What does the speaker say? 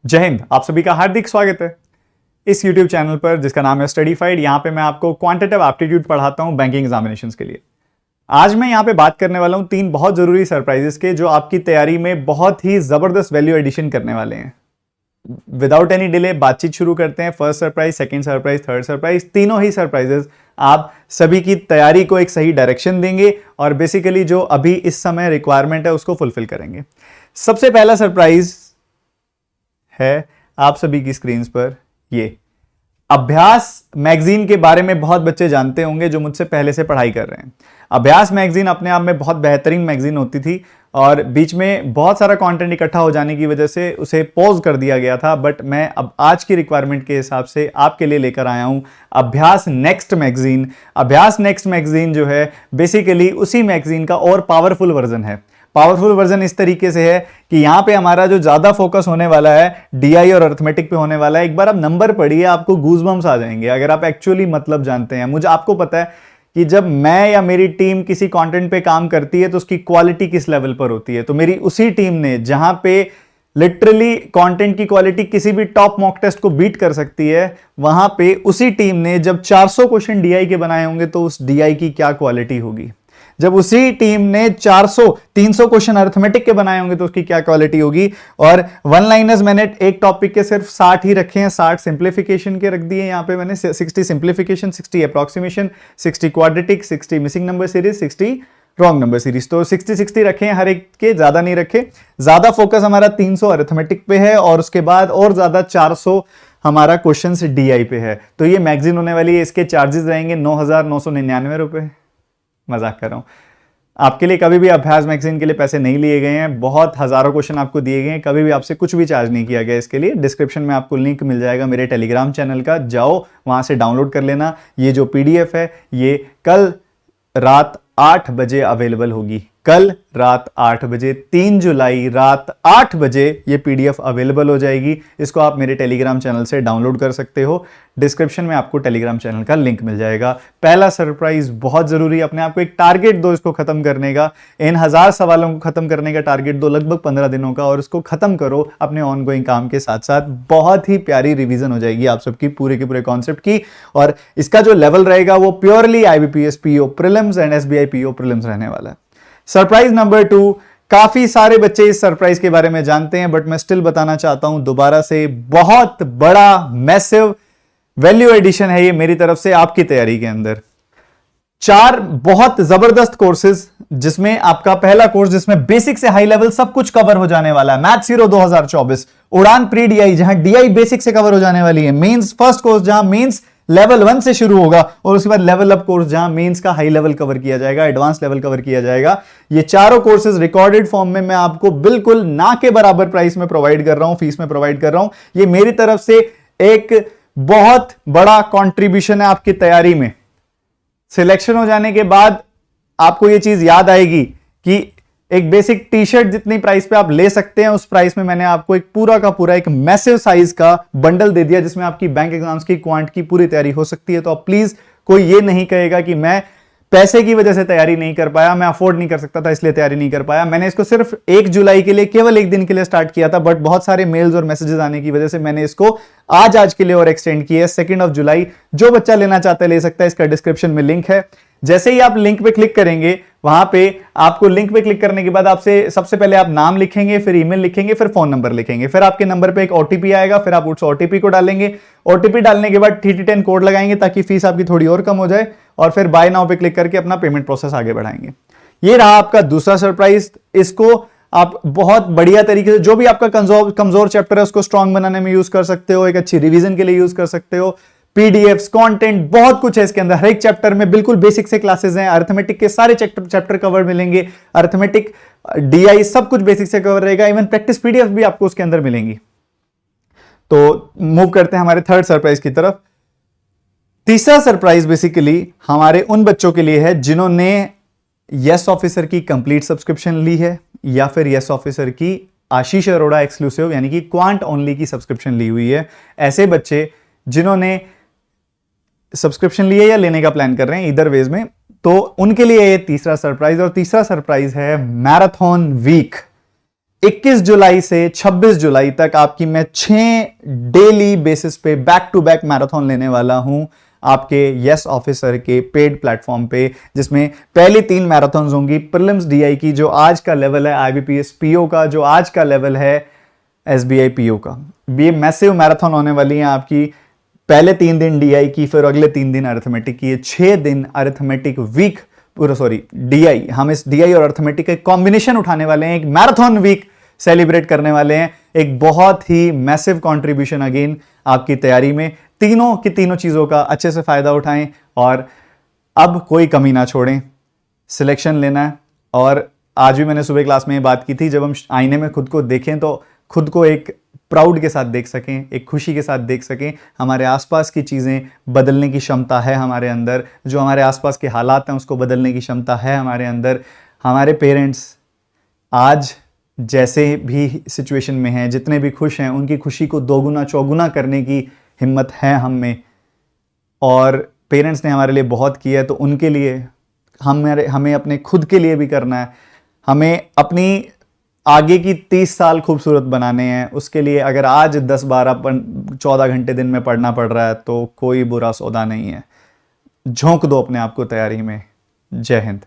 जय हिंद। आप सभी का हार्दिक स्वागत है इस YouTube चैनल पर जिसका नाम है स्टडीफाइड। यहां पे मैं आपको क्वांटिटेटिव एप्टीट्यूड पढ़ाता हूं बैंकिंग एग्जामिनेशंस के लिए। आज मैं यहां पे बात करने वाला हूं 3 बहुत जरूरी सरप्राइजेस के जो आपकी तैयारी में बहुत ही जबरदस्त वैल्यू एडिशन करने वाले हैं। विदाउट एनी डिले बातचीत शुरू करते हैं। First surprise, second surprise, third surprise, तीनों ही सरप्राइजेस आप सभी की तैयारी को एक सही डायरेक्शन देंगे और बेसिकली जो अभी इस समय रिक्वायरमेंट है उसको फुलफिल करेंगे। सबसे पहला सरप्राइज है आप सभी की स्क्रीन पर ये अभ्यास मैगजीन के बारे में बहुत बच्चे जानते होंगे जो मुझसे पहले से पढ़ाई कर रहे हैं। अभ्यास मैगजीन अपने आप में बहुत बेहतरीन मैगजीन होती थी और बीच में बहुत सारा कंटेंट इकट्ठा हो जाने की वजह से उसे पॉज कर दिया गया था, बट मैं अब आज की रिक्वायरमेंट के हिसाब से आपके लिए लेकर आया हूं अभ्यास नेक्स्ट मैगजीन। अभ्यास नेक्स्ट मैगजीन जो है बेसिकली उसी मैगजीन का और पावरफुल वर्जन है। पावरफुल वर्जन इस तरीके से है कि यहां पे हमारा जो ज्यादा फोकस होने वाला है डीआई और अर्थमेटिक पे होने वाला है। एक बार आप नंबर पढ़िए, आपको गूजबम्स आ जाएंगे अगर आप एक्चुअली मतलब जानते हैं। मुझे आपको पता है कि जब मैं या मेरी टीम किसी कंटेंट पे काम करती है तो उसकी क्वालिटी किस लेवल पर होती है। तो मेरी उसी टीम ने जहां पे लिटरली कंटेंट की क्वालिटी किसी भी टॉप मॉक टेस्ट को बीट कर सकती है, वहां पे उसी टीम ने जब 400 क्वेश्चन डीआई के बनाए होंगे तो उस डीआई की क्या क्वालिटी होगी। जब उसी टीम ने 300 क्वेश्चन अर्थमेटिक के बनाए होंगे तो उसकी क्या क्वालिटी होगी। और वन लाइनर्स मैंने एक टॉपिक के सिर्फ 60 ही रखे हैं, 60 सिंप्लीफिकेशन के रख दिए यहां पे मैंने। 60 simplification, 60 approximation, 60 quadratic, 60 missing number series, 60 wrong number series. तो 60 रखे हैं हर एक के, ज्यादा नहीं रखे। ज्यादा फोकस हमारा 300 अर्थमेटिक पे है और उसके बाद और ज्यादा 400 हमारा क्वेश्चन डीआई पे है। तो ये मैगजीन होने वाली है। इसके चार्जेस रहेंगे 9,999 रुपए। मजाक कर रहा हूं। आपके लिए कभी भी अभ्यास मैगजीन के लिए पैसे नहीं लिए गए हैं। बहुत हजारों क्वेश्चन आपको दिए गए हैं, कभी भी आपसे कुछ भी चार्ज नहीं किया गया इसके लिए। डिस्क्रिप्शन में आपको लिंक मिल जाएगा मेरे टेलीग्राम चैनल का, जाओ वहां से डाउनलोड कर लेना। ये जो पीडीएफ है ये कल रात 8 बजे अवेलेबल होगी। कल रात 8 बजे, 3 जुलाई रात 8 बजे ये पीडीएफ अवेलेबल हो जाएगी। इसको आप मेरे टेलीग्राम चैनल से डाउनलोड कर सकते हो। डिस्क्रिप्शन में आपको टेलीग्राम चैनल का लिंक मिल जाएगा। पहला सरप्राइज बहुत जरूरी है। अपने आप को एक टारगेट दो इसको खत्म करने का। इन 1000 सवालों को खत्म करने का टारगेट दो, लगभग 15 दिनों का, और इसको खत्म करो अपने ऑनगोइंग काम के साथ साथ। बहुत ही प्यारी रिवीजन हो जाएगी आप सबकी पूरे के पूरे कॉन्सेप्ट की। और इसका जो लेवल रहेगा वो purely IBPS PO prelims and SBI PO prelims रहने वाला है। सरप्राइज नंबर 2, काफी सारे बच्चे इस सरप्राइज के बारे में जानते हैं बट मैं स्टिल बताना चाहता हूं दोबारा से। बहुत बड़ा मैसिव वैल्यू एडिशन है ये मेरी तरफ से आपकी तैयारी के अंदर। 4 बहुत जबरदस्त कोर्सेज, जिसमें आपका पहला कोर्स जिसमें बेसिक से हाई लेवल सब कुछ कवर हो जाने वाला है, मैथ्स हीरो 2024। उड़ान प्री डीआई जहां डीआई बेसिक से कवर हो जाने वाली है। मेंस फर्स्ट कोर्स जहां मेंस लेवल 1 से शुरू होगा और उसके बाद लेवल अप कोर्स जहां मेंस का हाई लेवल कवर किया जाएगा, एडवांस लेवल कवर किया जाएगा। ये चारों कोर्सेज रिकॉर्डेड फॉर्म में मैं आपको बिल्कुल ना के बराबर प्राइस में प्रोवाइड कर रहा हूं, फीस में प्रोवाइड कर रहा हूं। ये मेरी तरफ से एक बहुत बड़ा कंट्रीब्यूशन है आपकी तैयारी में। सिलेक्शन हो जाने के बाद आपको यह चीज याद आएगी कि एक बेसिक टी शर्ट जितनी प्राइस पे आप ले सकते हैं उस प्राइस में मैंने आपको एक पूरा का पूरा एक मैसिव साइज का बंडल दे दिया जिसमें आपकी बैंक एग्जाम्स की क्वांट की पूरी तैयारी हो सकती है। तो आप प्लीज कोई ये नहीं कहेगा कि मैं पैसे की वजह से तैयारी नहीं कर पाया, मैं अफोर्ड नहीं कर सकता था इसलिए तैयारी नहीं कर पाया। मैंने इसको सिर्फ 1 जुलाई के लिए, केवल एक दिन के लिए स्टार्ट किया था, बट बहुत सारे मेल्स और मैसेजेस आने की वजह से मैंने इसको आज के लिए और एक्सटेंड किया है 2 जुलाई। जो बच्चा लेना चाहता है ले सकता है। इसका डिस्क्रिप्शन में लिंक है। जैसे ही आप लिंक पे क्लिक करेंगे, वहां पे आपको लिंक पे क्लिक करने के बाद आपसे सबसे पहले आप नाम लिखेंगे, फिर ईमेल लिखेंगे, फिर फोन नंबर लिखेंगे, फिर आपके नंबर पे एक ओटीपी आएगा, फिर आप उस ओटीपी को डालेंगे। ओटीपी डालने के बाद TT10 कोड लगाएंगे ताकि फीस आपकी थोड़ी और कम हो जाए, और फिर बाय नाउ पे क्लिक करके अपना पेमेंट प्रोसेस आगे बढ़ाएंगे। ये रहा आपका दूसरा सरप्राइज। इसको आप बहुत बढ़िया तरीके से, जो भी आपका कमजोर चैप्टर है उसको स्ट्रांग बनाने में यूज कर सकते हो, एक अच्छी रिवीजन के लिए यूज कर सकते हो। पीडीएफ्स, कंटेंट, बहुत कुछ है इसके अंदर। हर एक चैप्टर में बिल्कुल बेसिक से क्लासेस हैं। अर्थमेटिक के सारे चैप्टर कवर मिलेंगे। अर्थमेटिक, डीआई सब कुछ बेसिक से कवर रहेगा। इवन प्रैक्टिस पीडीएफ भी आपको उसके अंदर मिलेंगी। तो मूव करते हैं हमारे थर्ड सरप्राइज की तरफ। तीसरा सरप्राइज बेसिकली हमारे उन बच्चों के लिए है जिन्होंने यस ऑफिसर की कंप्लीट सब्सक्रिप्शन ली है या फिर यस ऑफिसर की आशीष अरोड़ा एक्सक्लूसिव यानी कि क्वांट ओनली की सब्सक्रिप्शन ली हुई है। ऐसे बच्चे जिन्होंने सब्सक्रिप्शन लिए या लेने का प्लान कर रहे हैं, इधर वेज में, तो उनके लिए ये तीसरा सरप्राइज। और तीसरा सरप्राइज है मैराथन वीक। 21 जुलाई से 26 जुलाई तक आपकी मैं 6 डेली बेसिस पे बैक टू बैक मैराथन लेने वाला हूं आपके यस ऑफिसर के पेड प्लेटफॉर्म पे, जिसमें पहली 3 मैराथन्स होंगी प्रीलिम्स डीआई की, जो आज का लेवल है आईबीपीएस पीओ का, जो आज का लेवल है एसबीआई पीओ का। ये मैसिव मैराथन होने वाली है आपकी। पहले 3 दिन डीआई की, फिर अगले 3 दिन अरिथमेटिक की। 6 दिन अरिथमेटिक वीक, पूरा सॉरी डीआई, हम इस डीआई और अरिथमेटिक का कॉम्बिनेशन उठाने वाले हैं, एक मैराथन वीक सेलिब्रेट करने वाले हैं। एक बहुत ही मैसिव कंट्रीब्यूशन अगेन आपकी तैयारी में। तीनों की तीनों चीजों का अच्छे से फायदा उठाएं और अब कोई कमी ना छोड़ें। सिलेक्शन लेना है, और आज भी मैंने सुबह क्लास में ये बात की थी, जब हम आईने में खुद को देखें तो खुद को एक प्राउड के साथ देख सकें, एक खुशी के साथ देख सकें। हमारे आसपास की चीज़ें बदलने की क्षमता है हमारे अंदर, जो हमारे आसपास के हालात हैं उसको बदलने की क्षमता है हमारे अंदर। हमारे पेरेंट्स आज जैसे भी सिचुएशन में हैं, जितने भी खुश हैं, उनकी खुशी को दोगुना चौगुना करने की हिम्मत है हम में, और पेरेंट्स ने हमारे लिए बहुत किया है, तो उनके लिए हमें अपने खुद के लिए भी करना है। हमें अपनी आगे की 30 साल खूबसूरत बनाने हैं। उसके लिए अगर आज 10, 12, 14 घंटे दिन में पढ़ना पड़ रहा है तो कोई बुरा सौदा नहीं है। झोंक दो अपने आप को तैयारी में। जय हिंद।